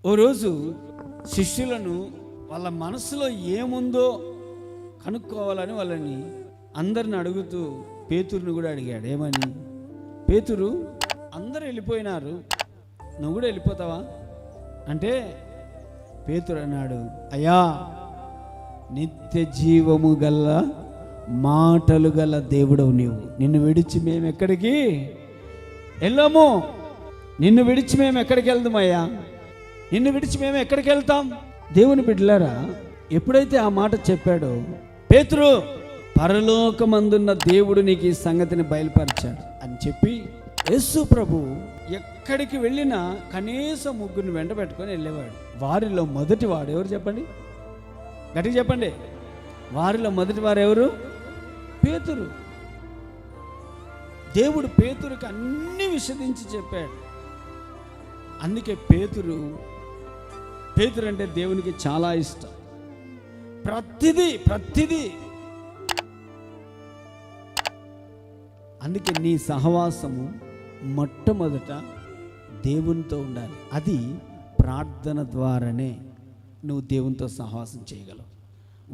ఓ రోజు శిష్యులను వాళ్ళ మనసులో ఏముందో కనుక్కోవాలని వాళ్ళని అందరిని అడుగుతూ పేతురుని కూడా అడిగాడు. ఏమని? పేతురు, అందరూ వెళ్ళిపోయినారు, నువ్వు కూడా వెళ్ళిపోతావా అంటే పేతురు అన్నాడు, అయ్యా, నిత్య జీవము గల మాటలు గల దేవుడవు నీవు, నిన్ను విడిచి మేము ఎక్కడికి వెళ్ళాము, నిన్ను విడిచి మేము ఎక్కడికి వెళ్దామయ్యా, నిన్ను విడిచి మేము ఎక్కడికి వెళ్తాం? దేవుని బిడ్డలారా, ఎప్పుడైతే ఆ మాట చెప్పాడో, పేతురు, పరలోకమందున్న దేవుడు నీకు ఈ సంగతిని బయలుపరిచాడు అని చెప్పి యేసు ప్రభు ఎక్కడికి వెళ్ళినా కనీసం ముగ్గురిని వెంట పెట్టుకొని వెళ్ళేవాడు. వారిలో మొదటి వాడు ఎవరు చెప్పండి? గట్టిగా చెప్పండి. వారిలో మొదటి వారు ఎవరు? పేతురు. దేవుడు పేతురుకి అన్ని విశదించి చెప్పాడు. అందుకే పేతురు అంటే దేవునికి చాలా ఇష్టం. ప్రతిదీ అందుకే నీ సహవాసము మొట్టమొదట దేవునితో ఉండాలి. అది ప్రార్థన ద్వారానే నువ్వు దేవునితో సహవాసం చేయగలవు.